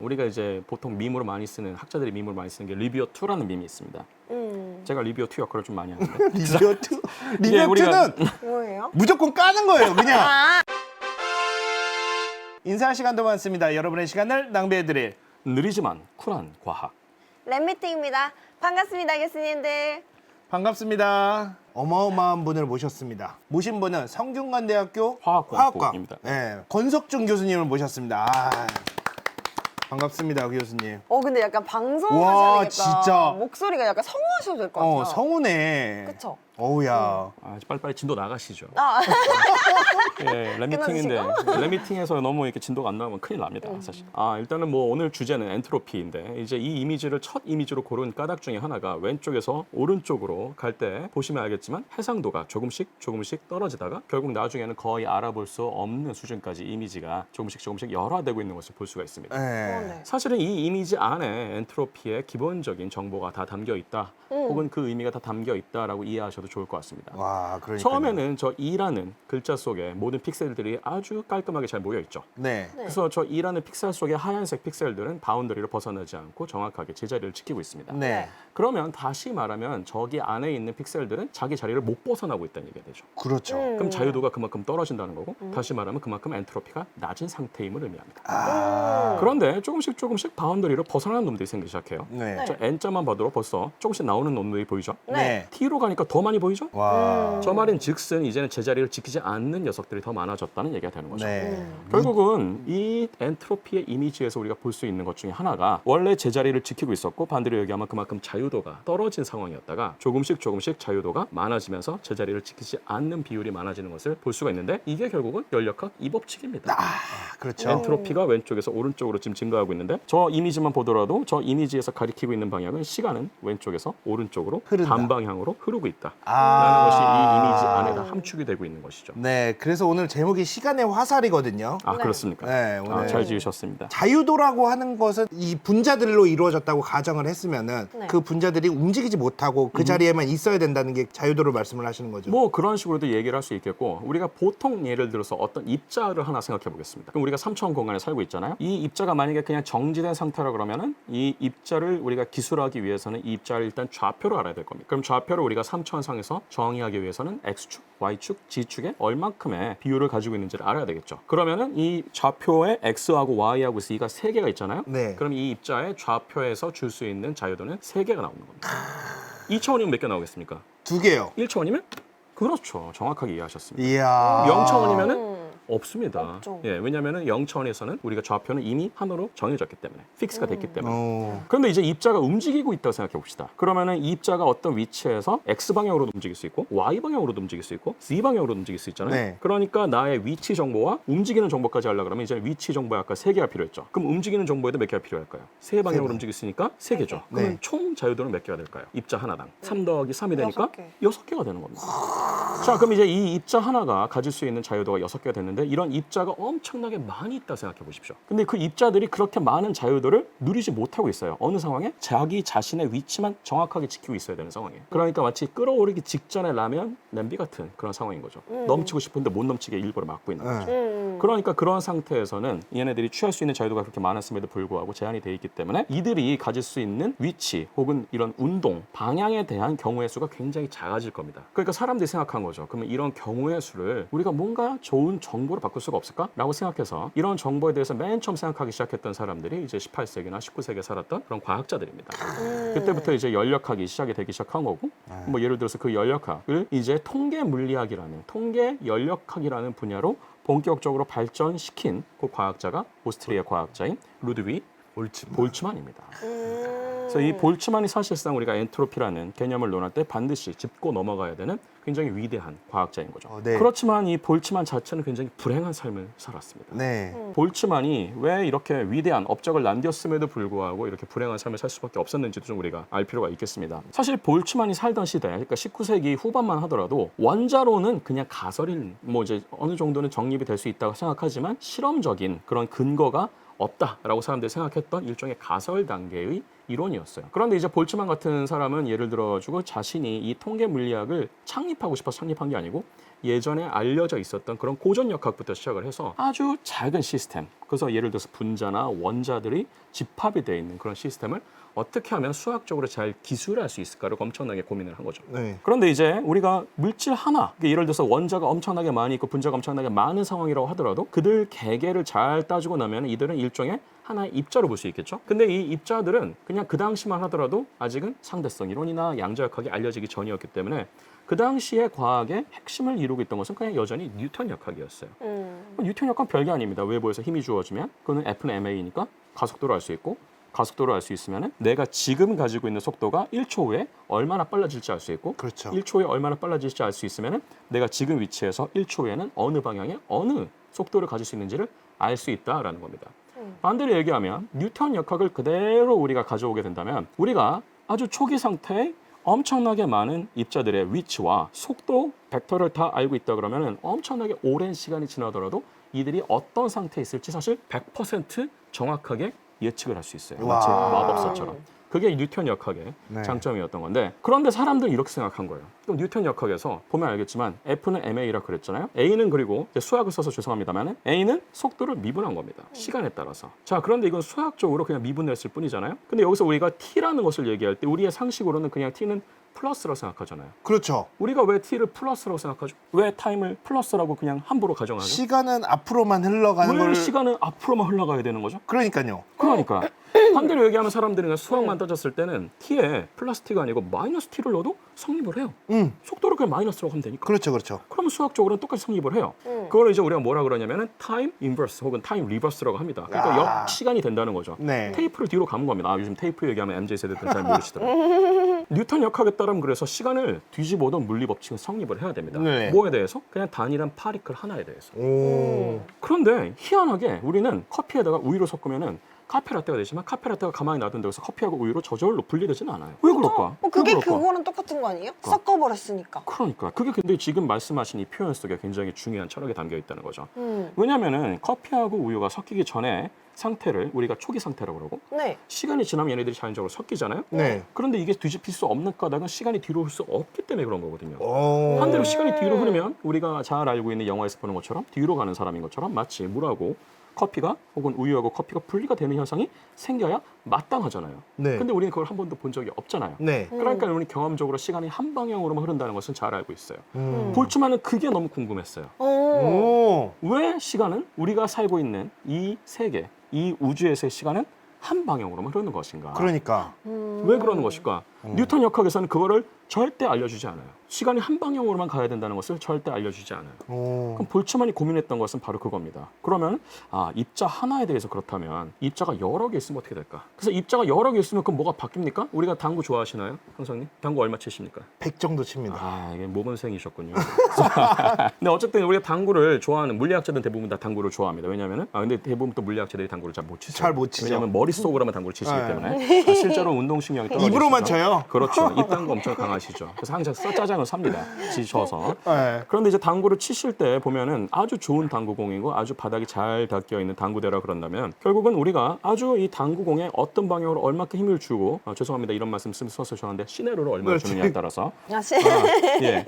우리가 이제 보통 밈으로 많이 쓰는 학자들이 밈으로 많이 쓰는 게 리비어 2라는 밈이 있습니다. 제가 리비어 2 역할을 좀 많이 하는데 리비어 2? 이게 리비어 우리가 2는 뭐예요? 무조건 까는 거예요, 그냥. 인사할 시간도 많습니다. 여러분의 시간을 낭비해드릴 느리지만 쿨한 과학. 랩미팅입니다. 반갑습니다, 교수님들. 반갑습니다. 어마어마한 분을 모셨습니다. 모신 분은 성균관대학교 화학공학부입니다. 네, 권석준 교수님을 모셨습니다. 반갑습니다, 교수님. 근데 약간 방송하셔야 와, 되겠다. 진짜. 목소리가 약간 성우하셔도 될 것 같아요. 성우네. 그쵸? 어우야. 빨리빨리 진도 나가시죠. 아, 예, 랩미팅인데 랩미팅에서 너무 이렇게 진도가 안 나오면 큰일 납니다, 사실. 일단은 뭐 오늘 주제는 엔트로피인데 이제 이 이미지를 첫 이미지로 고른 까닭 중에 하나가 왼쪽에서 오른쪽으로 갈 때 보시면 알겠지만 해상도가 조금씩 떨어지다가 결국 나중에는 거의 알아볼 수 없는 수준까지 이미지가 조금씩 열화되고 있는 것을 볼 수가 있습니다. 네. 네. 사실은 이 이미지 안에 엔트로피의 기본적인 정보가 다 담겨 있다. 혹은 그 의미가 다 담겨 있다라고 이해하셔도 좋을 것 같습니다. 와, 그러니까. 처음에는 저 E라는 글자 속에 모든 픽셀들이 아주 깔끔하게 잘 모여 있죠. 네. 네. 그래서 저 E라는 픽셀 속의 하얀색 픽셀들은 바운더리를 벗어나지 않고 정확하게 제자리를 지키고 있습니다. 네. 그러면 다시 말하면 저기 안에 있는 픽셀들은 자기 자리를 못 벗어나고 있다는 얘기가 되죠. 그렇죠. 그럼 자유도가 그만큼 떨어진다는 거고 다시 말하면 그만큼 엔트로피가 낮은 상태임을 의미합니다. 그런데 조금씩 바운더리를 벗어나는 놈들이 생기기 시작해요. 네. 저 N자만 봐도 벌써 조금씩 나오는 놈들이 보이죠. 네. T로 가니까 더 많이 보이죠. 와. 저 말인 즉슨 이제는 제자리를 지키지 않는 녀석들이 더 많아졌다는 얘기가 되는 거죠. 네. 결국은 이 엔트로피의 이미지에서 우리가 볼 수 있는 것 중에 하나가 원래 제자리를 지키고 있었고 반대로 얘기하면 그만큼 자유도가 떨어진 상황이었다가 조금씩 자유도가 많아지면서 제자리를 지키지 않는 비율이 많아지는 것을 볼 수가 있는데 이게 결국은 열역학 이 법칙입니다. 그렇죠. 엔트로피가 왼쪽에서 오른쪽으로 지금 증가하고 있는데 저 이미지만 보더라도 저 이미지에서 가리키고 있는 방향은 시간은 왼쪽에서 오른쪽으로 흐른다. 반방향으로 흐르고 있다. 아. 라는 것이 이 이미지 안에다 함축이 되고 있는 것이죠. 네. 그래서 오늘 제목이 시간의 화살이거든요. 아, 그렇습니까? 네, 오늘 잘 지으셨습니다. 자유도라고 하는 것은 이 분자들로 이루어졌다고 가정을 했으면은 네. 그 분자들이 움직이지 못하고 그 자리에만 있어야 된다는 게 자유도를 말씀을 하시는 거죠. 뭐 그런 식으로도 얘기를 할 수 있겠고 우리가 보통 예를 들어서 어떤 입자를 하나 생각해 보겠습니다. 그럼 우리가 3차원 공간에 살고 있잖아요. 이 입자가 만약에 그냥 정지된 상태라 그러면은 이 입자를 우리가 기술하기 위해서는 이 입자를 일단 좌표로 알아야 될 겁니다. 그럼 좌표를 우리가 3차원상에서 정의하기 위해서는 X축, Y축, G축에 얼만큼의 비율을 가지고 있는지를 알아야 되겠죠. 그러면은 이 좌표에 X하고 Y하고 Z가 3개가 있잖아요. 네. 그럼 이 입자의 좌표에서 줄 수 있는 자유도는 3개가 나오는 겁니다. 2차원이면 몇 개 나오겠습니까? 2개요. 1차원이면? 그렇죠. 정확하게 이해하셨습니다. 이야. 0차원이면은 없습니다. 없죠. 예, 왜냐면은 0차원에서는 우리가 좌표는 이미 하나로 정해졌기 때문에 픽스가 됐기 때문에. 어. 그런데 이제 입자가 움직이고 있다고 생각해 봅시다. 그러면은 이 입자가 어떤 위치에서 X 방향으로도 움직일 수 있고 Y 방향으로도 움직일 수 있고 Z 방향으로도 움직일 수 있잖아요. 네. 그러니까 나의 위치 정보와 움직이는 정보까지 하려고 그러면 이제 위치 정보에 아까 3개가 필요했죠. 그럼 움직이는 정보에도 몇 개가 필요할까요? 3방향으로 개. 움직일 수 있으니까 3개죠. 그러면 네. 총 자유도는 몇 개가 될까요? 입자 하나당. 3 더하기 3이 되니까 6개. 6개가 되는 겁니다. 자, 그럼 이제 이 입자 하나가 가질 수 있는 자유도가 6개가 됐는데 이런 입자가 엄청나게 많이 있다 생각해 보십시오. 근데 그 입자들이 그렇게 많은 자유도를 누리지 못하고 있어요. 어느 상황에? 자기 자신의 위치만 정확하게 지키고 있어야 되는 상황이에요. 그러니까 마치 끓어오르기 직전에 라면 냄비 같은 그런 상황인 거죠. 넘치고 싶은데 못 넘치게 일부러 막고 있는 거죠. 그러니까 그런 상태에서는 얘네들이 취할 수 있는 자유도가 그렇게 많았음에도 불구하고 제한이 돼 있기 때문에 이들이 가질 수 있는 위치 혹은 이런 운동, 방향에 대한 경우의 수가 굉장히 작아질 겁니다. 그러니까 사람들이 생각한 거죠. 그러면 이런 경우의 수를 우리가 뭔가 좋은 정보로 바꿀 수가 없을까? 라고 생각해서 이런 정보에 대해서 맨 처음 생각하기 시작했던 사람들이 이제 18세기나 19세기에 살았던 그런 과학자들입니다. 그때부터 이제 연력학이 시작이 되기 시작한 거고 뭐 예를 들어서 그 연력학을 이제 통계 물리학이라는 통계 연력학이라는 분야로 본격적으로 발전시킨 그 과학자가 오스트리아 과학자인 루드비 볼츠만입니다. 그래서 이 볼츠만이 사실상 우리가 엔트로피라는 개념을 논할 때 반드시 짚고 넘어가야 되는 굉장히 위대한 과학자인 거죠. 네. 그렇지만 이 볼츠만 자체는 굉장히 불행한 삶을 살았습니다. 네. 볼츠만이 왜 이렇게 위대한 업적을 남겼음에도 불구하고 이렇게 불행한 삶을 살 수밖에 없었는지도 좀 우리가 알 필요가 있겠습니다. 사실 볼츠만이 살던 시대, 그러니까 19세기 후반만 하더라도 원자로는 그냥 가설인, 뭐 이제 어느 정도는 정립이 될 수 있다고 생각하지만 실험적인 그런 근거가 없다라고 사람들이 생각했던 일종의 가설 단계의 이론이었어요. 그런데 이제 볼츠만 같은 사람은 예를 들어주고 자신이 이 통계 물리학을 창립하고 싶어서 창립한 게 아니고 예전에 알려져 있었던 그런 고전 역학부터 시작을 해서 아주 작은 시스템, 그래서 예를 들어서 분자나 원자들이 집합이 되어 있는 그런 시스템을 어떻게 하면 수학적으로 잘 기술할 수 있을까를 엄청나게 고민을 한 거죠. 네. 그런데 이제 우리가 물질 하나, 예를 들어서 원자가 엄청나게 많이 있고 분자가 엄청나게 많은 상황이라고 하더라도 그들 개개를 잘 따지고 나면 이들은 일종의 하나의 입자로 볼 수 있겠죠. 근데 이 입자들은 그냥 그 당시만 하더라도 아직은 상대성 이론이나 양자역학이 알려지기 전이었기 때문에 그 당시의 과학의 핵심을 이루고 있던 것은 그냥 여전히 뉴턴 역학이었어요. 뉴턴 역학은 별게 아닙니다. 외부에서 힘이 주어지면 그거는 F는 ma니까 가속도를 알 수 있고, 가속도를 알 수 있으면 내가 지금 가지고 있는 속도가 1초 후에 얼마나 빨라질지 알 수 있고, 그렇죠. 1초 후에 얼마나 빨라질지 알 수 있으면 내가 지금 위치에서 1초 후에는 어느 방향에 어느 속도를 가질 수 있는지를 알 수 있다라는 겁니다. 반대로 얘기하면 뉴턴 역학을 그대로 우리가 가져오게 된다면 우리가 아주 초기 상태에 엄청나게 많은 입자들의 위치와 속도 벡터를 다 알고 있다 그러면 엄청나게 오랜 시간이 지나더라도 이들이 어떤 상태에 있을지 사실 100% 정확하게 예측을 할 수 있어요. 마치 와. 마법사처럼. 그게 뉴턴 역학의 네. 장점이었던 건데, 그런데 사람들은 이렇게 생각한 거예요. 그럼 뉴턴 역학에서 보면 알겠지만 F는 ma라고 그랬잖아요. A는 그리고 이제 수학을 써서 죄송합니다만 A는 속도를 미분한 겁니다. 시간에 따라서. 자, 그런데 이건 수학적으로 그냥 미분했을 뿐이잖아요. 근데 여기서 우리가 T라는 것을 얘기할 때 우리의 상식으로는 그냥 T는 플러스라고 생각하잖아요. 그렇죠. 우리가 왜 T를 플러스라고 생각하죠? 왜 타임을 플러스라고 그냥 함부로 가정하죠? 시간은 앞으로만 흘러가는 왜 걸. 시간은 앞으로만 흘러가야 되는 거죠? 그러니까요. 그러니까 반대로 얘기하면 사람들이 그냥 수학만 따졌을 때는 t에 플러스 t가 아니고 마이너스 t를 넣어도 성립을 해요. 속도를 그냥 마이너스라고 하면 되니까. 그렇죠, 그렇죠. 그러면 수학적으로는 똑같이 성립을 해요. 그걸 이제 우리가 뭐라 그러냐면은 타임 인버스 혹은 타임 리버스라고 합니다. 그러니까 역시간이 된다는 거죠. 네. 테이프를 뒤로 감은 겁니다. 요즘 테이프 얘기하면 MZ 세대들은 잘 모르시더라고요. 뉴턴 역학에 따르면 그래서 시간을 뒤집어도 물리 법칙은 성립을 해야 됩니다. 네. 뭐에 대해서? 그냥 단일한 파리클 하나에 대해서. 오. 그런데 희한하게 우리는 커피에다가 우유를 섞으면은 카페라떼가 되지만 카페라떼가 가만히 놔둔다고 해서 커피하고 우유로 저절로 분리되지는 않아요. 왜 그럴까? 그게 왜 그럴까? 그거랑 똑같은 거 아니에요? 섞어버렸으니까. 그러니까 그게 근데 지금 말씀하신 이 표현 속에 굉장히 중요한 철학이 담겨 있다는 거죠. 왜냐면은 커피하고 우유가 섞이기 전에 상태를 우리가 초기 상태라고 그러고 네. 시간이 지나면 얘네들이 자연적으로 섞이잖아요. 네. 그런데 이게 뒤집힐 수 없는 까닭은 시간이 뒤로 흘 수 없기 때문에 그런 거거든요. 오. 반대로 시간이 뒤로 흐르면 우리가 잘 알고 있는 영화에서 보는 것처럼 뒤로 가는 사람인 것처럼 마치 물하고 커피가 혹은 우유하고 커피가 분리가 되는 현상이 생겨야 마땅하잖아요. 네. 근데 우리는 그걸 한 번도 본 적이 없잖아요. 네. 그러니까 우리는 경험적으로 시간이 한 방향으로만 흐른다는 것은 잘 알고 있어요. 볼츠만은 그게 너무 궁금했어요. 오. 왜 시간은 우리가 살고 있는 이 세계, 이 우주에서의 시간은 한 방향으로만 흐르는 것인가? 그러니까. 왜 그러는 것일까? 뉴턴 역학에서는 그거를 절대 알려주지 않아요. 시간이 한 방향으로만 가야 된다는 것을 절대 알려주지 않아요. 오. 그럼 볼츠만이 고민했던 것은 바로 그겁니다. 그러면 입자 하나에 대해서 그렇다면 입자가 여러 개 있으면 어떻게 될까? 그래서 입자가 여러 개 있으면 그럼 뭐가 바뀝니까? 우리가 당구 좋아하시나요? 형사님? 당구 얼마 치십니까? 100 정도 칩니다. 이게 모범생이셨군요. 근데 어쨌든 우리가 당구를 좋아하는 물리학자들은 대부분 다 당구를 좋아합니다. 왜냐하면 근데 대부분 또 물리학자들이 당구를 잘 못 치세요. 잘 못 치죠. 왜냐하면 머릿속으로만 당구를 치시기 네. 때문에 실제로 운동신경이 떨어지시죠. 입으로만 쳐요. 그렇죠. 입당구 엄청 강하시죠. 그래서 항상 짜장을 삽니다. 지쳐서. 네. 그런데 이제 당구를 치실 때 보면은 아주 좋은 당구공이고 아주 바닥이 잘 닦여 있는 당구대라 그런다면 결국은 우리가 아주 이 당구공에 어떤 방향으로 얼마큼 힘을 주고 죄송합니다. 이런 말씀 써서 죄송한데 시내로를 얼마 그렇지. 주느냐에 따라서 다시. 예.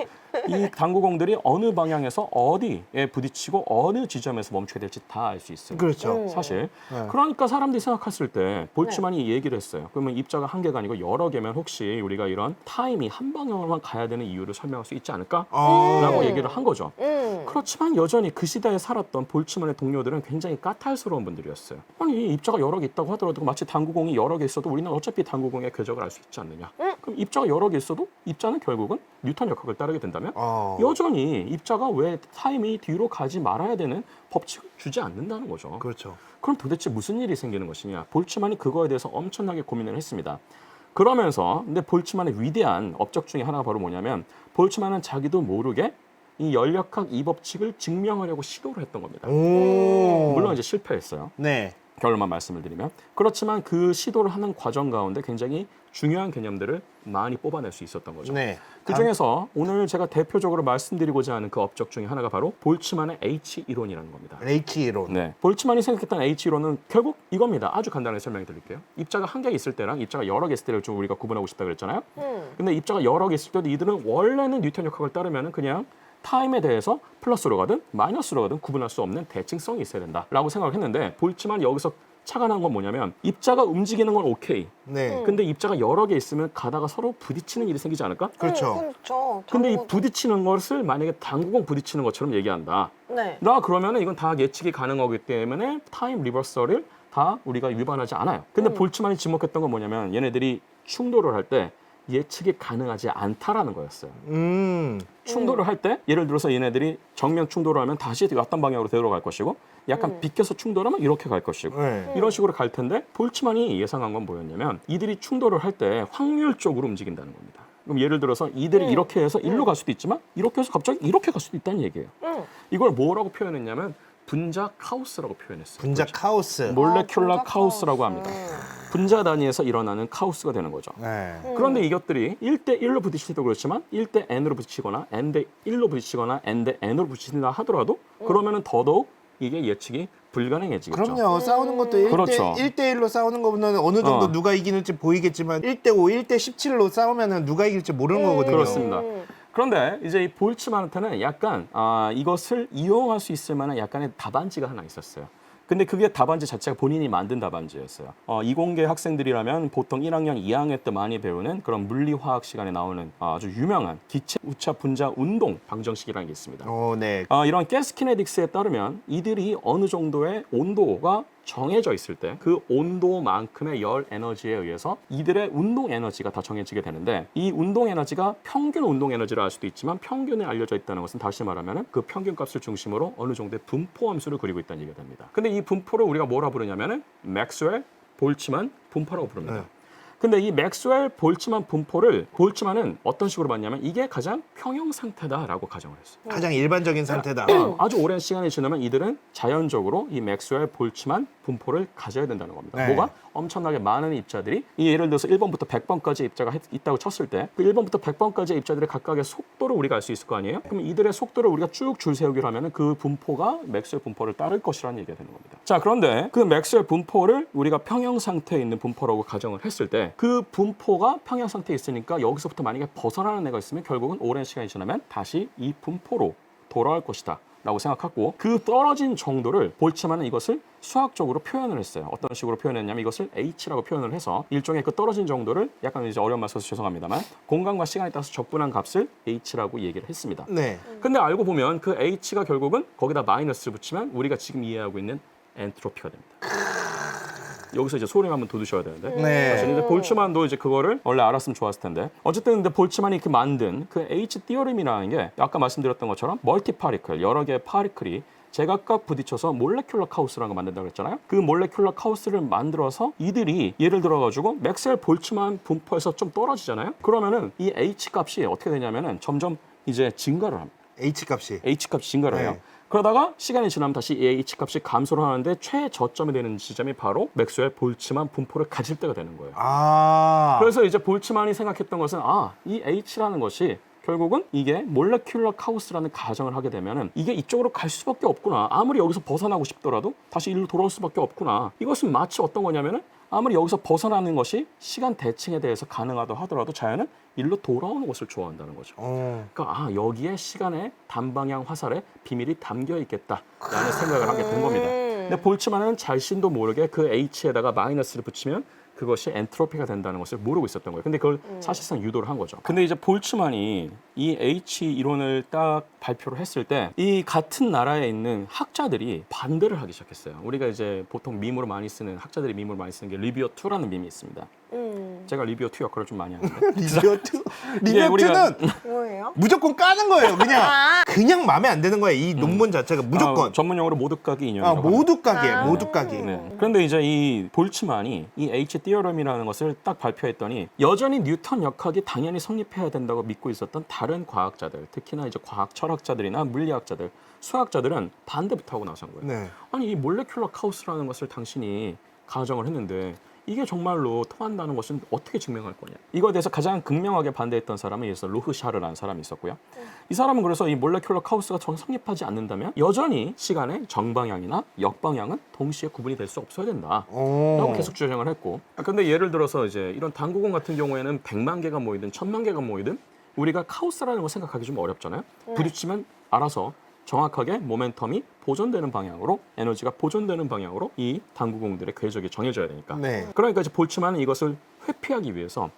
이 당구공들이 어느 방향에서 어디에 부딪히고 어느 지점에서 멈춰야 될지 다 알 수 있어요. 그렇죠. 사실. 네. 그러니까 사람들이 생각했을 때 볼츠만이 얘기를 했어요. 그러면 입자가 한 개가 아니고 여러 개면 혹시 우리가 이런 타임이 한 방향으로만 가야 되는 이유를 설명할 수 있지 않을까? 라고 얘기를 한 거죠. 그렇지만 여전히 그 시대에 살았던 볼츠만의 동료들은 굉장히 까탈스러운 분들이었어요. 아니 이 입자가 여러 개 있다고 하더라도 마치 당구공이 여러 개 있어도 우리는 어차피 당구공의 궤적을 알 수 있지 않느냐. 그럼 입자가 여러 개 있어도 입자는 결국은 뉴턴 역학을 따르게 된다면 여전히 입자가 왜 타임이 뒤로 가지 말아야 되는 법칙을 주지 않는다는 거죠. 그렇죠. 그럼 도대체 무슨 일이 생기는 것이냐. 볼츠만이 그거에 대해서 엄청나게 고민을 했습니다. 그러면서 근데 볼츠만의 위대한 업적 중에 하나가 바로 뭐냐면 볼츠만은 자기도 모르게 이 열역학 이 법칙을 증명하려고 시도를 했던 겁니다. 오. 물론 이제 실패했어요. 네. 결론만 말씀을 드리면. 그렇지만 그 시도를 하는 과정 가운데 굉장히 중요한 개념들을 많이 뽑아낼 수 있었던 거죠. 네. 그 중에서 오늘 제가 대표적으로 말씀드리고자 하는 그 업적 중에 하나가 바로 볼츠만의 H-이론이라는 겁니다. H-이론. 네. 볼츠만이 생각했던 H-이론은 결국 이겁니다. 아주 간단하게 설명해 드릴게요. 입자가 한 개 있을 때랑 입자가 여러 개 있을 때를 좀 우리가 구분하고 싶다 그랬잖아요. 근데 입자가 여러 개 있을 때도 이들은 원래는 뉴턴 역학을 따르면 그냥 타임에 대해서 플러스로 가든 마이너스로 가든 구분할 수 없는 대칭성이 있어야 된다라고 생각을 했는데 볼츠만이 여기서 착안한 건 뭐냐면 입자가 움직이는 건 오케이. 네. 근데 입자가 여러 개 있으면 가다가 서로 부딪히는 일이 생기지 않을까? 그렇죠. 그렇죠. 근데 이 당구도- 부딪히는 것을 만약에 당구공 부딪히는 것처럼 얘기한다. 네. 나 그러면 이건 다 예측이 가능하기 때문에 타임 리버설을 다 우리가 위반하지 않아요. 근데 볼츠만이 지목했던 건 뭐냐면 얘네들이 충돌을 할 때 예측이 가능하지 않다라는 거였어요. 충돌을 할 때 예를 들어서 얘네들이 정면 충돌을 하면 다시 어떤 방향으로 되돌아갈 것이고 약간 비껴서 충돌하면 이렇게 갈 것이고 네. 이런 식으로 갈 텐데 볼츠만이 예상한 건 뭐였냐면 이들이 충돌을 할 때 확률적으로 움직인다는 겁니다. 그럼 예를 들어서 이들이 이렇게 해서 일로 갈 수도 있지만 이렇게 해서 갑자기 이렇게 갈 수도 있다는 얘기예요. 이걸 뭐라고 표현했냐면 분자 카오스라고 표현했어요. 분자 카오스. 몰레큘라 분자 카오스라고 합니다. 분자 단위에서 일어나는 카오스가 되는 거죠. 네. 그런데 이것들이 1대1로 부딪힐 때도 그렇지만 1대 n으로 부딪히거나 n대1로 부딪히거나 n대 n으로 부딪힌다 하더라도 그러면은 더더욱 이게 예측이 불가능해지겠죠. 그럼요. 싸우는 것도 1대, 그렇죠. 1대1로 싸우는 것보다는 어느 정도 어. 누가 이기는지 보이겠지만 1대5, 1대17로 싸우면은 누가 이길지 모르는 거거든요. 그렇습니다. 그런데 이제 이 볼츠만한테는 약간 이것을 이용할 수 있을 만한 약간의 답안지가 하나 있었어요. 근데 그게 답안지 자체가 본인이 만든 답안지였어요. 이공계 학생들이라면 보통 1학년, 2학년 때 많이 배우는 그런 물리화학 시간에 나오는 아주 유명한 기체 우차 분자 운동 방정식이라는 게 있습니다. 네. 이런 가스 키네틱스에 따르면 이들이 어느 정도의 온도가 정해져 있을 때 그 온도만큼의 열 에너지에 의해서 이들의 운동 에너지가 다 정해지게 되는데 이 운동 에너지가 평균 운동 에너지라 할 수도 있지만 평균에 알려져 있다는 것은 다시 말하면 그 평균 값을 중심으로 어느 정도의 분포 함수를 그리고 있다는 얘기가 됩니다. 근데 이 분포를 우리가 뭐라 부르냐면은 맥스웰 볼츠만 분포라고 부릅니다. 네. 근데 이 맥스웰 볼츠만 분포를 볼츠만은 어떤 식으로 봤냐면 이게 가장 평형 상태다라고 가정을 했어요. 가장 일반적인 상태다. 아주 오랜 시간이 지나면 이들은 자연적으로 이 맥스웰 볼츠만 분포를 가져야 된다는 겁니다. 네. 뭐가? 엄청나게 많은 입자들이 예를 들어서 1번부터 100번까지 입자가 있다고 쳤을 때 그 1번부터 100번까지의 입자들의 각각의 속도를 우리가 알 수 있을 거 아니에요? 그럼 이들의 속도를 우리가 쭉 줄 세우기로 하면 그 분포가 맥스웰 분포를 따를 것이라는 얘기가 되는 겁니다. 자, 그런데 그 맥스웰 분포를 우리가 평형 상태에 있는 분포라고 가정을 했을 때 그 분포가 평형 상태에 있으니까 여기서부터 만약에 벗어나는 애가 있으면 결국은 오랜 시간이 지나면 다시 이 분포로 돌아올 것이다 라고 생각하고 그 떨어진 정도를 볼츠만은 이것을 수학적으로 표현을 했어요. 어떤 식으로 표현했냐면 이것을 h라고 표현을 해서 일종의 그 떨어진 정도를 약간 이제 어려운 말 써서 죄송합니다만 공간과 시간에 따라서 적분한 값을 h라고 얘기를 했습니다. 네. 근데 알고 보면 그 h가 결국은 거기다 마이너스를 붙이면 우리가 지금 이해하고 있는 엔트로피가 됩니다. 여기서 이제 소리 한번 돋으셔야 되는데. 네. 사실 이제 볼츠만도 이제 그거를 원래 알았으면 좋았을 텐데. 어쨌든 근데 볼츠만이 그 만든 그 H 티어림이라는 게 아까 말씀드렸던 것처럼 멀티 파리클 여러 개의 파리클이 제각각 부딪혀서 몰레큘러 카오스라는 걸 만든다고 했잖아요. 그 몰레큘러 카오스를 만들어서 이들이 예를 들어 가지고 맥스웰 볼츠만 분포에서 좀 떨어지잖아요. 그러면은 이 H 값이 어떻게 되냐면은 점점 이제 증가를 합니다. H 값이. H 값이 증가를 해요. 네. 그러다가 시간이 지나면 다시 이 H 값이 감소를 하는데 최저점이 되는 지점이 바로 맥스웰 볼츠만 분포를 가질 때가 되는 거예요. 그래서 이제 볼츠만이 생각했던 것은 이 H라는 것이 결국은 이게 몰레큘러 카오스라는 가정을 하게 되면은 이게 이쪽으로 갈 수밖에 없구나. 아무리 여기서 벗어나고 싶더라도 다시 일로 돌아올 수밖에 없구나. 이것은 마치 어떤 거냐면은 아무리 여기서 벗어나는 것이 시간 대칭에 대해서 가능하다 하더라도 자연은 일로 돌아오는 것을 좋아한다는 거죠. 그러니까 여기에 시간의 단방향 화살에 비밀이 담겨 있겠다라는 생각을 하게 된 겁니다. 근데 볼츠만은 자신도 모르게 그 H에다가 마이너스를 붙이면 그것이 엔트로피가 된다는 것을 모르고 있었던 거예요. 근데 그걸 사실상 유도를 한 거죠. 근데 이제 볼츠만이 이 H 이론을 딱 발표를 했을 때 이 같은 나라에 있는 학자들이 반대를 하기 시작했어요. 우리가 이제 보통 밈으로 많이 쓰는 학자들이 밈으로 많이 쓰는 게 리비어 2라는 밈이 있습니다. 제가 리비어 2 역할을 좀 많이 하는데 리비어트? 이게 우리가- 리비어트는 뭐예요? 무조건 까는 거예요. 그냥 마음에 안 드는 거예요. 이 논문 자체가 무조건. 전문 용어로 모두까기 인형이라고 합니다. 모두 까기예요. 모두 까기. 네. 그런데 이제 이 볼츠만이 이 H 티어럼이라는 것을 딱 발표했더니 여전히 뉴턴 역학이 당연히 성립해야 된다고 믿고 있었던 다른 과학자들, 특히나 이제 과학 철학자들이나 물리학자들, 수학자들은 반대부터 하고 나선 거예요. 네. 아니 이 몰레큘러 카오스라는 것을 당신이 가정을 했는데 이게 정말로 통한다는 것은 어떻게 증명할 거냐. 이거에 대해서 가장 극명하게 반대했던 사람은 예서 로흐샤르라는 사람이 있었고요. 이 사람은 그래서 이 몰레큘러 카오스가 성립하지 않는다면 여전히 시간의 정방향이나 역방향은 동시에 구분이 될 수 없어야 된다. 라고 계속 주장을 했고. 근데 예를 들어서 이제 이런 당구공 같은 경우에는 100만 개가 모이든 1000만 개가 모이든 우리가 카오스라는 걸 생각하기 좀 어렵잖아요. 부딪히면 알아서 정확하게 모멘텀이 보존되는 방향으로, 에너지가 보존되는 방향으로 이 당구공들의 궤적이 정해져야 되니까. 네. 그러니까 이제 볼츠만은 이것을 회피하기 위해서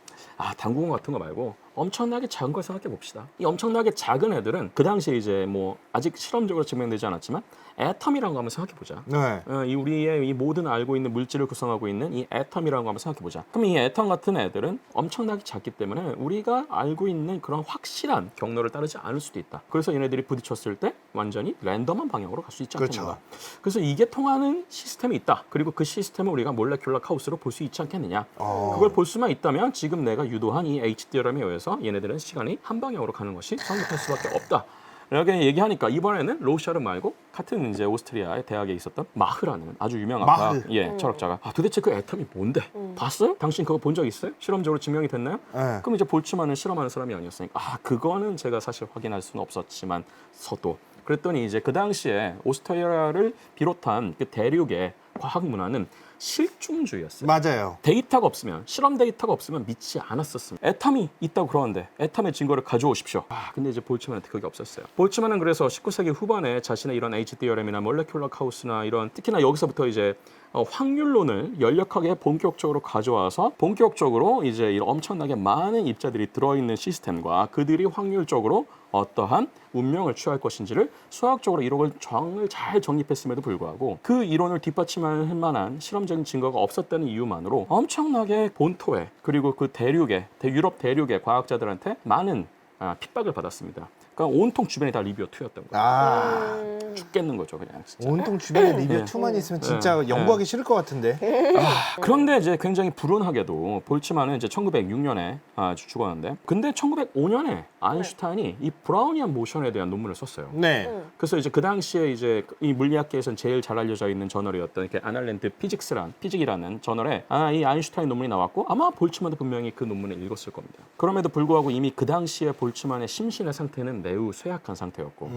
당구공 같은 거 말고 엄청나게 작은 걸 생각해 봅시다. 이 엄청나게 작은 애들은 그 당시에 이제 뭐 아직 실험적으로 증명되지 않았지만 애텀이라는 거 한번 생각해 보자. 네. 이 우리의 이 모든 알고 있는 물질을 구성하고 있는 이 애텀이라는 거 한번 생각해 보자. 그럼 이 애텀 같은 애들은 엄청나게 작기 때문에 우리가 알고 있는 그런 확실한 경로를 따르지 않을 수도 있다. 그래서 얘네들이 부딪혔을 때 완전히 랜덤한 방향으로 갈 수 있지 않겠는가. 그렇죠. 그래서 이게 통하는 시스템이 있다. 그리고 그 시스템을 우리가 몰레큘러 카오스로 볼 수 있지 않겠느냐. 그걸 볼 수만 있다면 지금 내가 유도한 이 HDRM에 의해서 얘네들은 시간이 한 방향으로 가는 것이 성립할 수밖에 없다. 이렇게 얘기하니까 이번에는 로샤르 말고 같은 이제 오스트리아의 대학에 있었던 마흐라는 아주 유명한 마흐. 철학자가 도대체 그 애텀이 뭔데? 봤어요? 당신 그거 본 적 있어요? 실험적으로 증명이 됐나요? 네. 그럼 이제 볼츠만은 실험하는 사람이 아니었으니까 그거는 제가 사실 확인할 수는 없었지만 서도 그랬더니 이제 그 당시에 오스트리아를 비롯한 그 대륙의 과학 문화는 실중주의였어요. 맞아요. 데이터가 없으면, 실험 데이터가 없으면 믿지 않았었습니다. 애텀이 있다고 그러는데 애텀의 증거를 가져오십시오. 근데 이제 볼츠만한테 그게 없었어요. 볼츠만은 그래서 19세기 후반에 자신의 이런 HDRM이나 몰레큘러 카오스나 이런 특히나 여기서부터 이제 확률론을 연력하게 본격적으로 가져와서 본격적으로 이제 이런 엄청나게 많은 입자들이 들어있는 시스템과 그들이 확률적으로 어떠한 운명을 취할 것인지를 수학적으로 이론을 잘 정립했음에도 불구하고 그 이론을 뒷받침할 만한 실험적인 증거가 없었다는 이유만으로 엄청나게 본토에 그리고 그 대륙에 유럽 대륙의 과학자들한테 많은 핍박을 받았습니다. 그러니까 온통 주변이 다 리뷰어 2였던 거예요. 죽겠는 거죠, 그냥 진짜. 온통 주변에 리뷰 2만 있으면 진짜 연구하기 싫을 것 같은데. 그런데 이제 굉장히 불운하게도 볼츠만은 이제 1906년에 죽었는데, 근데 1905년에 아인슈타인이 이 브라우니안 모션에 대한 논문을 썼어요. 네. 그래서 이제 그 당시에 이제 이 물리학계에서는 제일 잘 알려져 있는 저널이었던 이렇게 아날랜드 피직이라는 저널에 이 아인슈타인 논문이 나왔고 아마 볼츠만도 분명히 그 논문을 읽었을 겁니다. 그럼에도 불구하고 이미 그 당시에 볼츠만의 심신의 상태는 매우 쇠약한 상태였고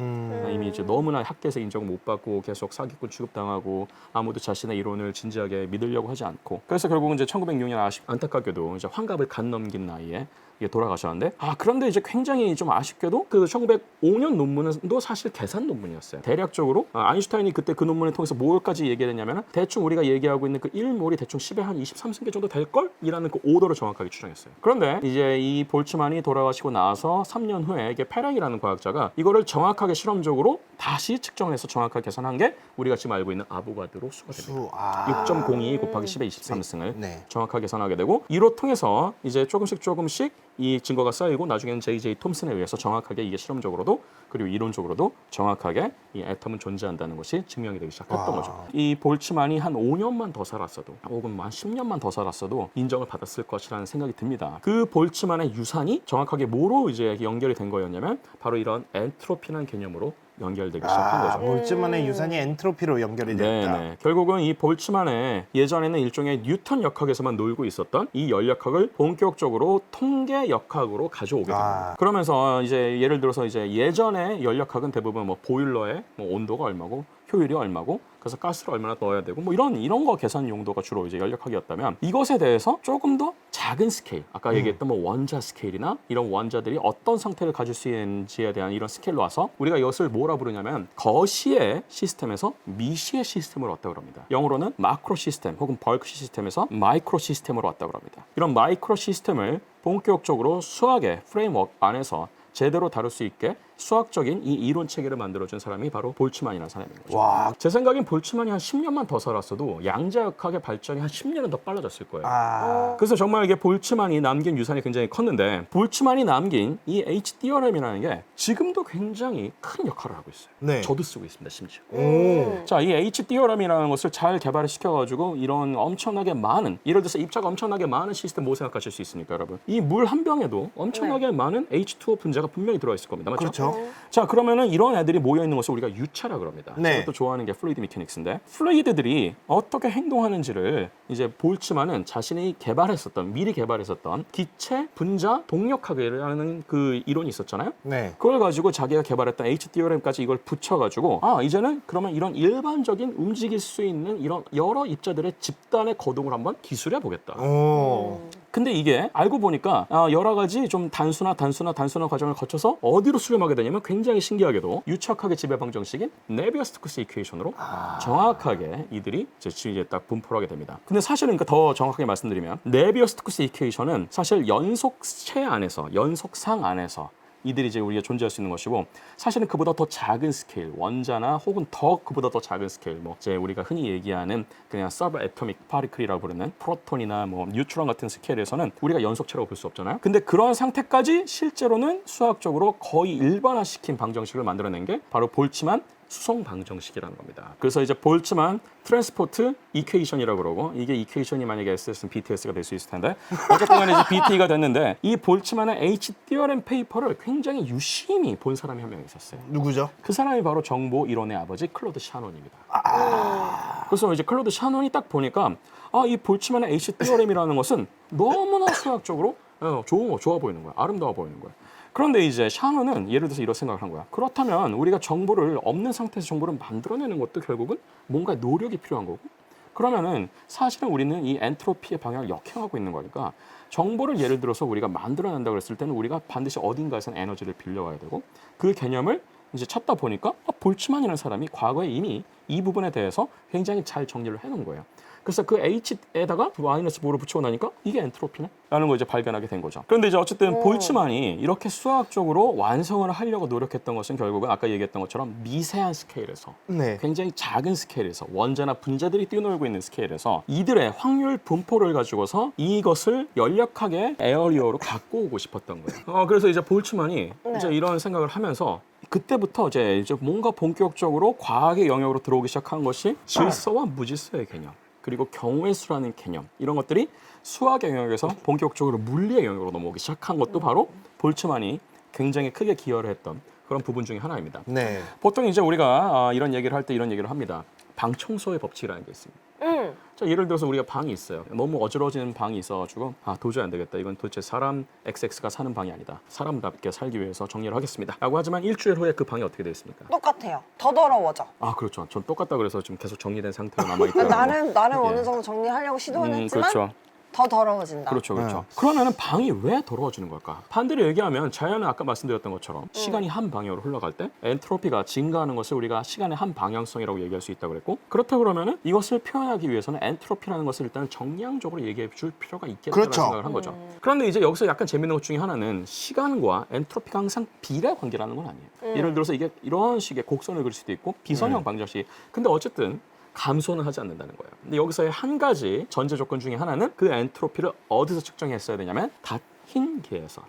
이미 이제 너무나 학계에서 인정을 못 받고 계속 사기꾼 취급당하고 아무도 자신의 이론을 진지하게 믿으려고 하지 않고 그래서 결국은 이제 1906년 안타깝게도 이제 환갑을 갓 넘긴 나이에 돌아가셨는데 그런데 이제 굉장히 좀 아쉽게도 그 1905년 논문도 사실 계산 논문이었어요. 대략적으로 아인슈타인이 그때 그 논문을 통해서 뭘까지 얘기했냐면 대충 우리가 얘기하고 있는 그 1몰이 대충 10의 한 23승계 정도 될 걸? 이라는 그 오더를 정확하게 추정했어요. 그런데 이제 이 볼츠만이 돌아가시고 나서 3년 후에 이게 페랑이라는 과학자가 이거를 정확하게 실험적으로 다시 측정해서 정확하게 계산한 게 우리가 지금 알고 있는 아보가드로 수가 됩니다. 6.02 곱하기 10의 23승을 정확하게 계산하게 되고 이로 통해서 이제 조금씩 이 증거가 쌓이고 나중에는 J.J. 톰슨에 의해서 정확하게 이게 실험적으로도 그리고 이론적으로도 정확하게 이 애텀은 존재한다는 것이 증명이 되기 시작했던 거죠. 이 볼츠만이 한 5년만 더 살았어도 혹은 한 10년만 더 살았어도 인정을 받았을 것이라는 생각이 듭니다. 그 볼츠만의 유산이 정확하게 뭐로 이제 연결이 된 거였냐면 바로 이런 엔트로피라는 개념으로 연결되기 시작한 거죠. 볼츠만의 유산이 엔트로피로 연결이 됐다. 네네. 결국은 이 볼츠만의 예전에는 일종의 뉴턴 역학에서만 놀고 있었던 이 연력학을 본격적으로 통계 역학으로 가져오게 됩니다. 그러면서 이제 예를 들어서 이제 예전에 연력학은 대부분 뭐 보일러의 뭐 온도가 얼마고 효율이 얼마고 그래서 가스를 얼마나 넣어야 되고 뭐 이런 거 계산 용도가 주로 이제 연력학이었다면 이것에 대해서 조금 더 작은 스케일 아까 얘기했던 뭐 원자 스케일이나 이런 원자들이 어떤 상태를 가질 수 있는지에 대한 이런 스케일로 와서 우리가 이것을 뭐라 부르냐면 거시의 시스템에서 미시의 시스템으로 왔다고 합니다. 영어로는 마크로 시스템 혹은 벌크 시스템에서 마이크로 시스템으로 왔다고 합니다. 이런 마이크로 시스템을 본격적으로 수학의 프레임워크 안에서 제대로 다룰 수 있게 수학적인 이 이론 체계를 만들어준 사람이 바로 볼츠만이라는 사람인 거죠. 와. 제 생각엔 볼츠만이 한 10년만 더 살았어도 양자역학의 발전이 한 10년은 더 빨라졌을 거예요. 그래서 정말 이게 볼츠만이 남긴 유산이 굉장히 컸는데 볼츠만이 남긴 이 HDRM이라는 게 지금도 굉장히 큰 역할을 하고 있어요. 네. 저도 쓰고 있습니다, 심지어. 오. 자, 이 HDRM이라는 것을 잘 개발을 시켜가지고 이런 엄청나게 많은 예를 들어서 입자가 엄청나게 많은 시스템 뭐 생각하실 수 있습니까, 여러분? 이 물 한 병에도 엄청나게 많은 H2O 분자가 분명히 들어있을 겁니다. 맞죠? 그렇죠. 자, 그러면은 이런 애들이 모여 있는 것을 우리가 유차라 그럽니다. 네. 제가 또 좋아하는 게 플루이드 미케닉스인데 플루이드들이 어떻게 행동하는지를 이제 볼츠만은 자신이 미리 개발했었던 기체 분자 동력학이라는 그 이론이 있었잖아요. 네. 그걸 가지고 자기가 개발했던 HDRM까지 이걸 붙여가지고 이제는 그러면 이런 일반적인 움직일 수 있는 이런 여러 입자들의 집단의 거동을 한번 기술해 보겠다. 오. 근데 이게 알고 보니까 여러 가지 좀 단순한 과정을 거쳐서 어디로 수렴하게 되냐면 굉장히 신기하게도 유착하게 지배 방정식인 네비어스-스토크스 이퀘이션으로 정확하게 이들이 이제 딱 분포를 하게 됩니다. 근데 사실은 그러니까 더 정확하게 말씀드리면 네비어스-스토크스 이퀘이션은 사실 연속체 안에서 연속상 안에서 이들이 이제 우리가 존재할 수 있는 것이고 사실은 그보다 더 작은 스케일 원자나 혹은 더 그보다 더 작은 스케일 뭐 이제 우리가 흔히 얘기하는 그냥 서브 애토믹 파티클이라고 부르는 프로톤이나 뭐 뉴트론 같은 스케일에서는 우리가 연속체라고 볼 수 없잖아요. 근데 그런 상태까지 실제로는 수학적으로 거의 일반화시킨 방정식을 만들어낸 게 바로 볼츠만 수송 방정식이라는 겁니다. 그래서 이제 볼츠만 트랜스포트 이퀘이션이라고 그러고 이게 이퀘이션이 만약에 S였으면 BTS가 될 수 있을 텐데 어쨌든 간에 이제 BT가 됐는데 이 볼츠만의 H 티어렘 페이퍼를 굉장히 유심히 본 사람이 한 명 있었어요. 누구죠? 그 사람이 바로 정보 이론의 아버지 클로드 샤논입니다. 그래서 이제 클로드 샤논이 딱 보니까 이 볼츠만의 H 티어렘이라는 것은 너무나 수학적으로 좋아 보이는 거야. 아름다워 보이는 거야. 그런데 이제 샤논은 예를 들어서 이런 생각을 한 거야. 그렇다면 우리가 정보를 없는 상태에서 정보를 만들어내는 것도 결국은 뭔가 노력이 필요한 거고 그러면은 사실은 우리는 이 엔트로피의 방향을 역행하고 있는 거니까 정보를 예를 들어서 우리가 만들어낸다고 그랬을 때는 우리가 반드시 어딘가에서는 에너지를 빌려와야 되고 그 개념을 이제 찾다 보니까 볼츠만이라는 사람이 과거에 이미 이 부분에 대해서 굉장히 잘 정리를 해놓은 거예요. 그래서 그 H에다가 마이너스 5를 붙이고 나니까 이게 엔트로피네? 라는 걸 이제 발견하게 된 거죠. 그런데 이제 어쨌든 볼츠만이 이렇게 수학적으로 완성을 하려고 노력했던 것은 결국은 아까 얘기했던 것처럼 미세한 스케일에서 네. 굉장히 작은 스케일에서 원자나 분자들이 뛰어놀고 있는 스케일에서 이들의 확률 분포를 가지고서 이것을 연력하게 에어리어로 갖고 오고 싶었던 거예요. 그래서 이제 볼츠만이 이제 이런 생각을 하면서 그때부터 이제 뭔가 본격적으로 과학의 영역으로 들어오기 시작한 것이 질서와 무질서의 개념. 그리고 경우의 수라는 개념 이런 것들이 수학의 영역에서 본격적으로 물리의 영역으로 넘어오기 시작한 것도 바로 볼츠만이 굉장히 크게 기여를 했던 그런 부분 중에 하나입니다. 네. 보통 이제 우리가 이런 얘기를 할 때 이런 얘기를 합니다. 방 청소의 법칙이라는 게 있습니다. 자, 예를 들어서 우리가 방이 있어요. 너무 어지러지는 방이 있어가지고 도저히 안 되겠다. 이건 도대체 사람 XX가 사는 방이 아니다. 사람답게 살기 위해서 정리를 하겠습니다. 라고 하지만 일주일 후에 그 방이 어떻게 되어 있습니까? 똑같아요. 더 더러워져. 그렇죠. 전 똑같다 그래서 지금 계속 정리된 상태로 남아있더라고요. 나름 예. 어느 정도 정리하려고 시도는 했지만 그렇죠. 더 더러워진다. 그렇죠. 그러면은 방이 왜 더러워지는 걸까? 반대로 얘기하면 자연은 아까 말씀드렸던 것처럼 시간이 한 방향으로 흘러갈 때 엔트로피가 증가하는 것을 우리가 시간의 한 방향성이라고 얘기할 수 있다고 그랬고 그렇다고 그러면은 이것을 표현하기 위해서는 엔트로피라는 것을 일단 정량적으로 얘기해 줄 필요가 있겠다는 그렇죠. 생각을 한 거죠. 그런데 이제 여기서 약간 재밌는 것 중에 하나는 시간과 엔트로피가 항상 비례 관계라는 건 아니에요. 예를 들어서 이게 이런 식의 곡선을 그릴 수도 있고 비선형 방정식. 근데 어쨌든 감소는 하지 않는다는 거예요. 근데 여기서의 한 가지 전제 조건 중에 하나는 그 엔트로피를 어디서 측정했어야 되냐면 흰 개에서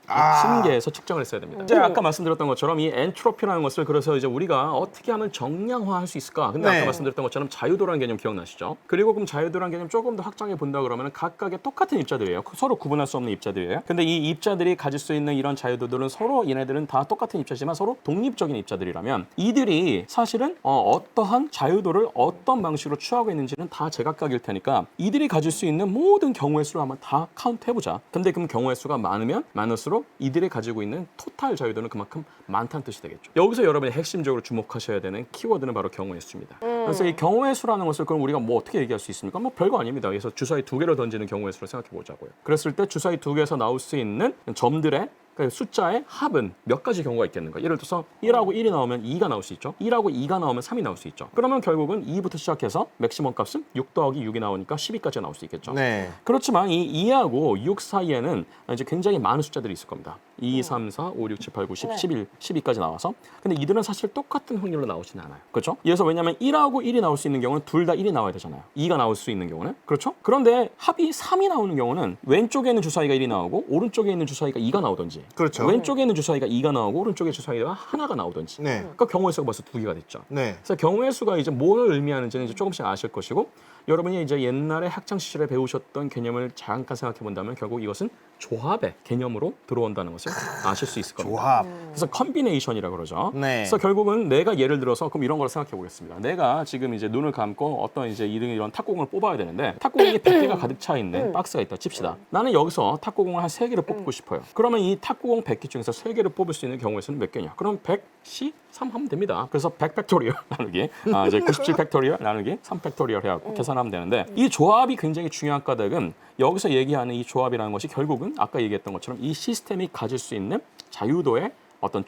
측정을 했어야 됩니다. 이제 아까 말씀드렸던 것처럼 이 엔트로피라는 것을 그래서 이제 우리가 어떻게 하면 정량화할 수 있을까? 근데 네. 아까 말씀드렸던 것처럼 자유도라는 개념 기억나시죠? 그리고 그럼 자유도라는 개념 조금 더 확장해 본다 그러면 각각의 똑같은 입자들이에요. 서로 구분할 수 없는 입자들이에요. 근데 이 입자들이 가질 수 있는 이런 자유도들은 서로 얘네들은 다 똑같은 입자지만 서로 독립적인 입자들이라면 이들이 사실은 어떠한 자유도를 어떤 방식으로 취하고 있는지는 다 제각각일 테니까 이들이 가질 수 있는 모든 경우의 수를 한번 다 카운트 해보자. 근데 그럼 경우의 수가 많으면 많을수록 이들이 가지고 있는 토탈 자유도는 그만큼 많다는 뜻이 되겠죠. 여기서 여러분이 핵심적으로 주목하셔야 되는 키워드는 바로 경우의 수입니다. 그래서 이 경우의 수라는 것을 그럼 우리가 뭐 어떻게 얘기할 수 있습니까? 뭐 별거 아닙니다. 그래서 주사위 2개를 던지는 경우의 수를 생각해 보자고요. 그랬을 때 주사위 2개에서 나올 수 있는 점들의 그러니까 숫자의 합은 몇 가지 경우가 있겠는가? 예를 들어서 1하고 1이 나오면 2가 나올 수 있죠. 1하고 2가 나오면 3이 나올 수 있죠. 그러면 결국은 2부터 시작해서 맥시멈 값은 6 더하기 6이 나오니까 12까지 나올 수 있겠죠. 네. 그렇지만 이 2하고 6 사이에는 이제 굉장히 많은 숫자들이 있을 겁니다. 2, 3, 4, 5, 6, 7, 8, 9, 10, 11, 12까지 나와서 근데 이들은 사실 똑같은 확률로 나오지는 않아요. 그렇죠? 그래서 왜냐하면 1하고 1이 나올 수 있는 경우는 둘 다 1이 나와야 되잖아요. 2가 나올 수 있는 경우는. 그렇죠? 그런데 합이 3이 나오는 경우는 왼쪽에 있는 주사위가 1이 나오고 오른쪽에 있는 주사위가 2가 나오든지 그렇죠. 왼쪽에 있는 주사위가 2가 나오고 오른쪽에 주사위가 하나가 나오든지 네. 그러니까 경우의 수가 벌써 2개가 됐죠. 네. 그래서 경우의 수가 이제 뭘 의미하는지는 이제 조금씩 아실 것이고 여러분이 이제 옛날에 학창 시절에 배우셨던 개념을 잠깐 생각해 본다면 결국 이것은 조합의 개념으로 들어온다는 것을 아실 수 있을 겁니다. 조합. 그래서 컨비네이션이라고 그러죠. 네. 그래서 결국은 내가 예를 들어서 그럼 이런 걸 생각해 보겠습니다. 내가 지금 이제 눈을 감고 어떤 이제 이런 탁구공을 뽑아야 되는데 탁구공이 100개가 가득 차 있는 박스가 있다 칩시다. 나는 여기서 탁구공을 한 3개를 뽑고 싶어요. 그러면 이 탁구공 100개 중에서 3개를 뽑을 수 있는 경우의 수는 몇 개냐? 그럼 100C 3 하면 됩니다. 그래서 100 팩토리얼 나누기 이제 97 팩토리얼 나누기 3 팩토리얼 해갖고 계산하면 계산하면 되는데 이 조합이 굉장히 중요한 까닭은 여기서 얘기하는 이 조합이라는 것이 결국은 아까 얘기했던 것처럼 이 시스템이 가질 수 있는 자유도의 어떤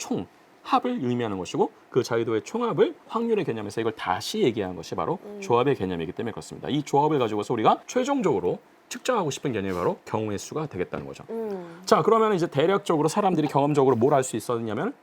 합을 의미하는 것이고 그 자유도의 총합을 확률의 개념에서 이걸 다시 얘기하는 것이 바로 조합의 개념이기 때문에 그렇습니다. 이 조합을 가지고서 우리가 최종적으로 측정하고 싶은 개념이 바로 경우의 수가 되겠다는 거죠. 자, 그러면 이제 대략적으로 사람들이 경험적으로 뭘 알 수 있었냐면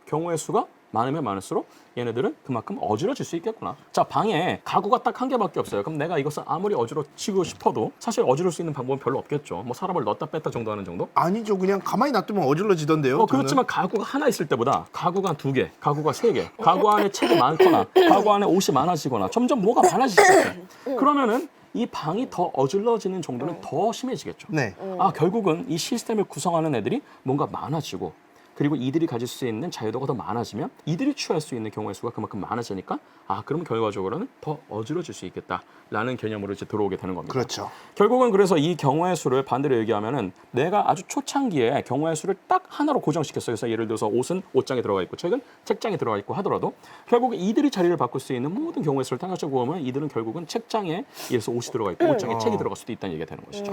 경우의 수가 많으면 많을수록 얘네들은 그만큼 어지러질 수 있겠구나. 자, 방에 가구가 딱 한 개밖에 없어요. 그럼 내가 이것을 아무리 어지러치고 싶어도 사실 어지러울 수 있는 방법은 별로 없겠죠. 뭐 사람을 넣었다 뺐다 정도 하는 정도? 아니죠. 그냥 가만히 놔두면 어질러지던데요. 그렇지만 가구가 하나 있을 때보다 가구가 2개, 가구가 3개, 가구 안에 책이 많거나 가구 안에 옷이 많아지거나 점점 뭐가 많아질 수 있어요. 그러면은 이 방이 더 어질러지는 정도는 더 심해지겠죠. 네. 결국은 이 시스템을 구성하는 애들이 뭔가 많아지고 그리고 이들이 가질 수 있는 자유도가 더 많아지면 이들이 취할 수 있는 경우의 수가 그만큼 많아지니까 그럼 결과적으로는 더 어지러질 수 있겠다라는 개념으로 이제 들어오게 되는 겁니다. 그렇죠. 결국은 그래서 이 경우의 수를 반대로 얘기하면은 내가 아주 초창기에 경우의 수를 딱 하나로 고정시켰어요. 그래서 예를 들어서 옷은 옷장에 들어가 있고 책은 책장에 들어가 있고 하더라도 결국 이들이 자리를 바꿀 수 있는 모든 경우의 수를 따져보고 보면 이들은 결국은 책장에 예서 옷이 들어가 있고 옷장에 책이 들어갈 수도 있다는 얘기가 되는 것이죠.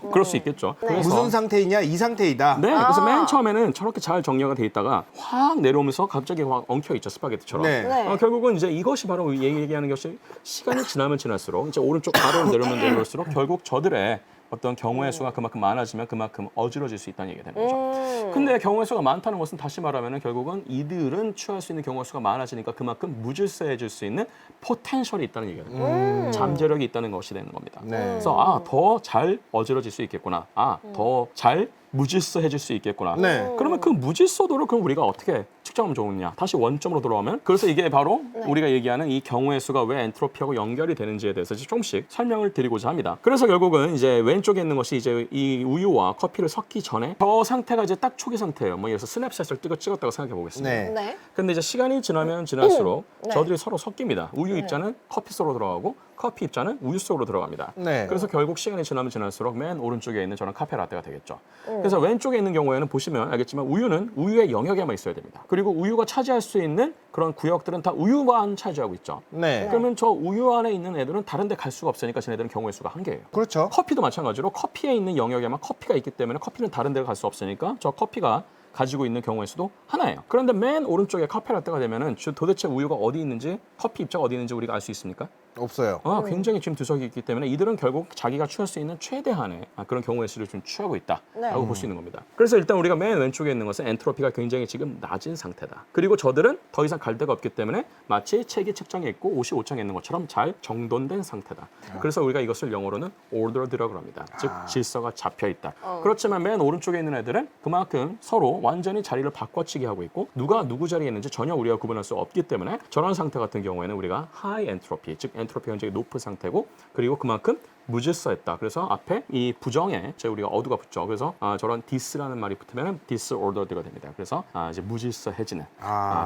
뭐 그럴 수 있겠죠. 그래서 무슨 상태이냐? 이 상태이다. 네, 그래서 맨 처음에는 저렇게 잘 정리가 돼 있다가 확 내려오면서 갑자기 확 엉켜 있죠, 스파게티처럼. 네. 결국은 이제 이것이 바로 얘기하는 것이 시간이 지나면 지날수록 이제 오른쪽 아래로 내려오면 내려올수록 결국 저들의 어떤 경우의 수가 그만큼 많아지면 그만큼 어지러질 수 있다는 얘기가 되는 거죠. 근데 경우의 수가 많다는 것은 다시 말하면 결국은 이들은 취할 수 있는 경우의 수가 많아지니까 그만큼 무질서해질 수 있는 포텐셜이 있다는 얘기가 되는 거죠. 잠재력이 있다는 것이 되는 겁니다. 네. 그래서 더 잘 어지러질 수 있겠구나. 더 잘 무질서해질 수 있겠구나. 네. 그러면 그 무질서도를 그럼 우리가 어떻게 측정하면 좋느냐? 다시 원점으로 돌아오면 그래서 이게 바로 우리가 얘기하는 이 경우의 수가 왜 엔트로피하고 연결이 되는지에 대해서 조금씩 설명을 드리고자 합니다. 그래서 결국은 이제 왼쪽에 있는 것이 이제 이 우유와 커피를 섞기 전에 저 상태가 이제 딱 초기 상태예요. 뭐 예를 들어서 스냅샷을 찍었다고 생각해 보겠습니다. 네. 네. 근데 이제 시간이 지나면 지날수록 네. 저들이 서로 섞입니다. 우유 입자는 커피 속으로 들어가고 커피 입자는 우유 속으로 들어갑니다. 네. 그래서 결국 시간이 지나면 지날수록 맨 오른쪽에 있는 저런 카페라떼가 되겠죠. 그래서 왼쪽에 있는 경우에는 보시면 알겠지만 우유는 우유의 영역에만 있어야 됩니다. 그리고 우유가 차지할 수 있는 그런 구역들은 다 우유만 차지하고 있죠. 네. 그러면 저 우유 안에 있는 애들은 다른 데 갈 수가 없으니까 쟤네들은 경우의 수가 한 개예요. 그렇죠. 커피도 마찬가지로 커피에 있는 영역에만 커피가 있기 때문에 커피는 다른 데 갈 수 없으니까 저 커피가 가지고 있는 경우의 수도 하나예요. 그런데 맨 오른쪽에 카페라떼가 되면은 도대체 우유가 어디 있는지 커피 입자가 어디 있는지 우리가 알 수 있습니까? 없어요. 굉장히 지금 두석이 있기 때문에 이들은 결국 자기가 취할 수 있는 최대한의 그런 경우의 수를 좀 취하고 있다라고 네. 볼 수 있는 겁니다. 그래서 일단 우리가 맨 왼쪽에 있는 것은 엔트로피가 굉장히 지금 낮은 상태다. 그리고 저들은 더 이상 갈 데가 없기 때문에 마치 책이 책장에 있고 옷이 옷장에 있는 것처럼 잘 정돈된 상태다. 그래서 우리가 이것을 영어로는 ordered라고 합니다. 즉 질서가 잡혀 있다. 그렇지만 맨 오른쪽에 있는 애들은 그만큼 서로 완전히 자리를 바꿔치기 하고 있고 누가 누구 자리에 있는지 전혀 우리가 구분할 수 없기 때문에 저런 상태 같은 경우에는 우리가 high entropy, 즉 엔트로피가 굉장히 높은 상태고 그리고 그만큼 무질서했다. 그래서 앞에 이 부정에 우리가 어두가 붙죠. 그래서 저런 dis라는 말이 붙으면 disordered가 됩니다. 그래서 이제 무질서해지는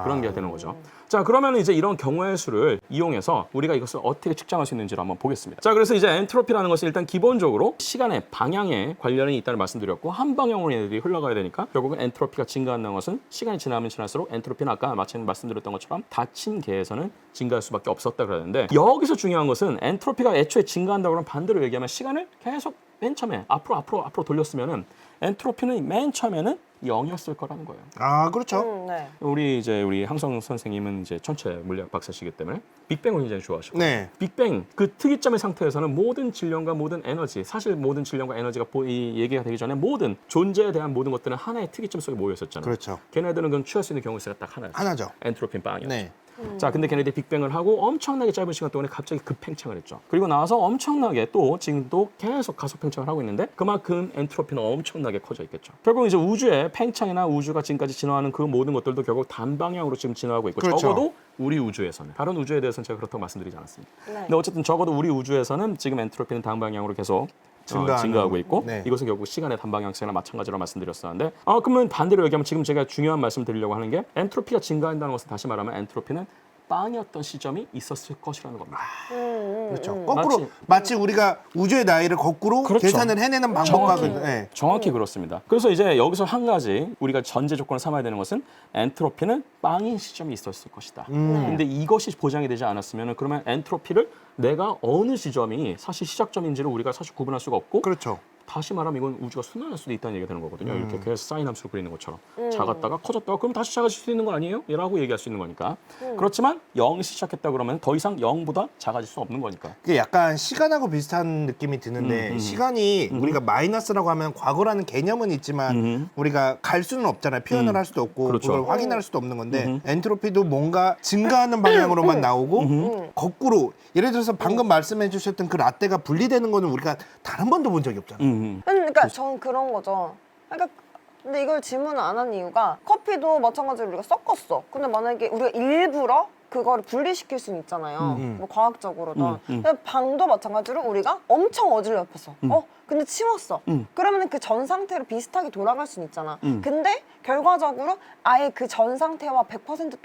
그런 게 되는 거죠. 자, 그러면 이제 이런 경우의 수를 이용해서 우리가 이것을 어떻게 측정할 수 있는지를 한번 보겠습니다. 자, 그래서 이제 엔트로피라는 것은 일단 기본적으로 시간의 방향에 관련이 있다는 말씀드렸고 한 방향으로 얘네들이 흘러가야 되니까 결국은 엔트로피가 증가한다는 것은 시간이 지나면 지날수록 엔트로피는 아까 마침 말씀드렸던 것처럼 닫힌 개에서는 증가할 수밖에 없었다 그러는데 여기서 중요한 것은 엔트로피가 애초에 증가한다고 그러면 반대로 얘기하면 시간을 계속 맨 처음에 앞으로 돌렸으면은 엔트로피는 맨 처음에는 0이었을 거라는 거예요. 그렇죠. 네. 우리 항성 선생님은 이제 전체 물리학 박사시기 때문에 빅뱅을 굉장히 좋아하시고 네. 빅뱅 그 특이점의 상태에서는 모든 질량과 모든 에너지 사실 모든 질량과 에너지가 이 얘기가 되기 전에 모든 존재에 대한 모든 것들은 하나의 특이점 속에 모여 있었잖아요. 그렇죠. 걔네들은 그럼 취할 수 있는 경우가 딱 하나였어요. 하나죠. 엔트로피는 빵이었죠. 네. 자, 근데 걔네들이 빅뱅을 하고 엄청나게 짧은 시간 동안에 갑자기 급팽창을 했죠. 그리고 나서 엄청나게 또 지금 또 계속 가속 팽창을 하고 있는데 그만큼 엔트로피는 엄청나게 커져 있겠죠. 결국 이제 우주의 팽창이나 우주가 지금까지 진화하는 그 모든 것들도 결국 단방향으로 지금 진화하고 있고 그렇죠. 적어도 우리 우주에서는 다른 우주에 대해서는 제가 그렇다고 말씀드리지 않았습니다. 네. 근데 어쨌든 적어도 우리 우주에서는 지금 엔트로피는 단방향으로 계속 증가하고 있고 네. 이것은 결국 시간의 단방향성이나 마찬가지로 말씀드렸었는데 그러면 반대로 얘기하면 지금 제가 중요한 말씀 드리려고 하는 게 엔트로피가 증가한다는 것은 다시 말하면 엔트로피는 빵이었던 시점이 있었을 것이라는 겁니다. 그렇죠. 거꾸로 마치 우리가 우주의 나이를 거꾸로 그렇죠. 계산을 해내는 방법과 네. 정확히 그렇습니다. 그래서 이제 여기서 한 가지 우리가 전제 조건을 삼아야 되는 것은 엔트로피는 빵인 시점이 있었을 것이다. 근데 이것이 보장이 되지 않았으면 그러면 엔트로피를 내가 어느 시점이 사실 시작점인지를 우리가 사실 구분할 수가 없고 그렇죠. 다시 말하면 이건 우주가 순환할 수도 있다는 얘기가 되는 거거든요. 이렇게 계속 사인 함수를 그리는 것처럼 작았다가 커졌다가 그럼 다시 작아질 수 있는 거 아니에요? 라고 얘기할 수 있는 거니까. 그렇지만 0이 시작했다 그러면 더 이상 0보다 작아질 수 없는 거니까. 그게 약간 시간하고 비슷한 느낌이 드는데 시간이 우리가 마이너스라고 하면 과거라는 개념은 있지만 우리가 갈 수는 없잖아요. 표현을 할 수도 없고 그렇죠. 그걸 확인할 수도 없는 건데 엔트로피도 뭔가 증가하는 방향으로만 나오고 거꾸로 예를 들어서 방금 말씀해 주셨던 그 라떼가 분리되는 거는 우리가 단 한 번도 본 적이 없잖아요. 그러니까 전 그런 거죠. 그러니까 근데 이걸 질문을 안 한 이유가 커피도 마찬가지로 우리가 섞었어. 근데 만약에 우리가 일부러 그거를 분리시킬 수는 있잖아요. 뭐 과학적으로도. 근데 방도 마찬가지로 우리가 엄청 어질럽혔어. 근데 치웠어. 그러면 그 전 상태로 비슷하게 돌아갈 수는 있잖아. 근데 결과적으로 아예 그 전 상태와 100%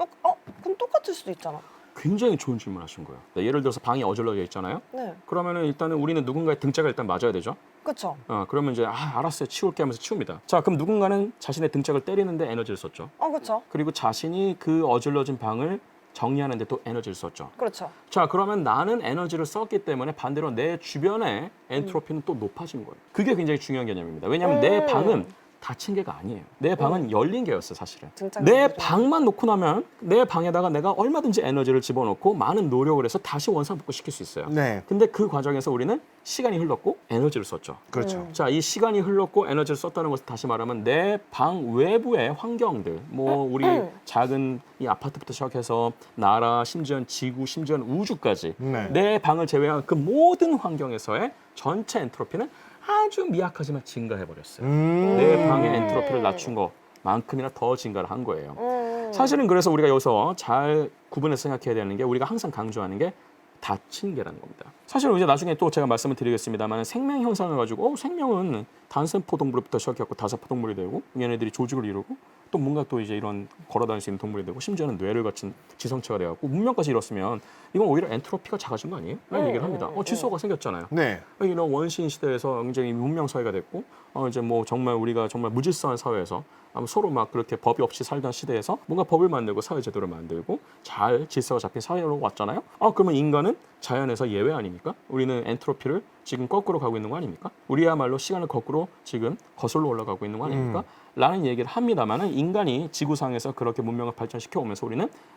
그럼 똑같을 수도 있잖아. 굉장히 좋은 질문 하신 거예요. 네, 예를 들어서 방이 어질러져 있잖아요. 네. 그러면은 일단은 우리는 누군가의 등짝을 일단 맞아야 되죠. 그쵸. 그러면 이제 알았어요. 치울게 하면서 치웁니다. 자, 그럼 누군가는 자신의 등짝을 때리는데 에너지를 썼죠. 그쵸. 그리고 자신이 그 어질러진 방을 정리하는데 또 에너지를 썼죠. 그렇죠. 자, 그러면 나는 에너지를 썼기 때문에 반대로 내 주변의 엔트로피는 또 높아진 거예요. 그게 굉장히 중요한 개념입니다. 왜냐하면 내 방은 닫힌 개가 아니에요. 내 방은 열린 개였어요, 사실은. 내 방만 놓고 나면 내 방에다가 내가 얼마든지 에너지를 집어넣고 많은 노력을 해서 다시 원상복구 시킬 수 있어요. 네. 근데 그 과정에서 우리는 시간이 흘렀고 에너지를 썼죠. 그렇죠. 자, 이 시간이 흘렀고 에너지를 썼다는 것을 다시 말하면 내 방 외부의 환경들, 뭐 우리 작은 이 아파트부터 시작해서 나라, 심지어 지구, 심지어 우주까지 네. 내 방을 제외한 그 모든 환경에서의 전체 엔트로피는 아주 미약하지만 증가해버렸어요. 내 방의 엔트로피를 낮춘 것만큼이나 더 증가를 한 거예요. 사실은 그래서 우리가 여기서 잘 구분해서 생각해야 되는 게 우리가 항상 강조하는 게 닫힌 개라는 겁니다. 사실 이제 나중에 또 제가 말씀을 드리겠습니다만 생명 현상을 가지고 생명은 단세포 동물부터 시작해서 다세포 동물이 되고 얘네들이 조직을 이루고 또 뭔가 또 이제 이런 걸어다닐 수 있는 동물이 되고 심지어는 뇌를 갖춘 지성체가 되어갖고 문명까지 이뤘으면 이건 오히려 엔트로피가 작아진 거 아니에요? 라는 얘기를 합니다. 질서가 생겼잖아요. 네. 이런 원시인 시대에서 굉장히 문명 사회가 됐고 이제 뭐 정말 우리가 정말 무질서한 사회에서 서로 막 그렇게 법이 없이 살던 시대에서 뭔가 법을 만들고 사회 제도를 만들고 잘 질서가 잡힌 사회로 왔잖아요. 그러면 인간은 자연에서 예외 아닙니까? 우리는 엔트로피를 지금 거꾸로 가고 있는 거 아닙니까? 우리야말로 시간을 거꾸로 지금 거슬러 올라가고 있는 거 아닙니까? 라는 얘기를 합니다만은 인간이 지구상에서 그렇게 문명을 발전시켜 오면서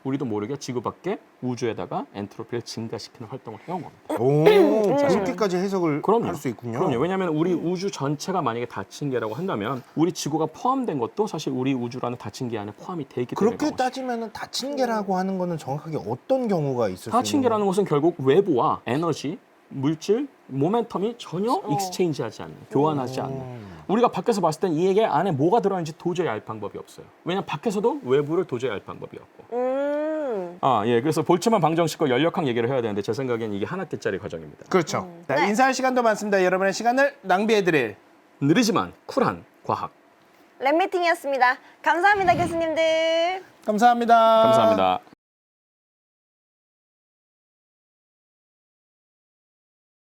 우리도 모르게 지구 밖에 우주에다가 엔트로피를 증가시키는 활동을 해온 겁니다. 오, 그렇게까지 해석을 할 수 있군요. 그럼요. 왜냐하면 우리 우주 전체가 만약에 닫힌 개라고 한다면 우리 지구가 포함된 것도 사실 우리 우주라는 닫힌 개 안에 포함이 돼 있기 때문에 그렇게 따지면 닫힌 개라고 하는 거는 정확하게 어떤 경우가 있을 수 있는 닫힌 개라는 것은 결국 외부와 에너지, 물질, 모멘텀이 전혀 익스체인지하지 않는, 교환하지 않는. 우리가 밖에서 봤을 땐 이 개 안에 뭐가 들어있는지 도저히 알 방법이 없어요. 왜냐하면 밖에서도 외부를 도저히 알 방법이 없고. 예, 그래서 볼츠만 방정식과 연력학 얘기를 해야 되는데 제 생각엔 이게 한 학기짜리 과정입니다. 그렇죠. 자, 네. 인사할 시간도 많습니다. 여러분의 시간을 낭비해드릴 느리지만 쿨한 과학. 랩미팅이었습니다. 감사합니다, 교수님들. 감사합니다. 감사합니다.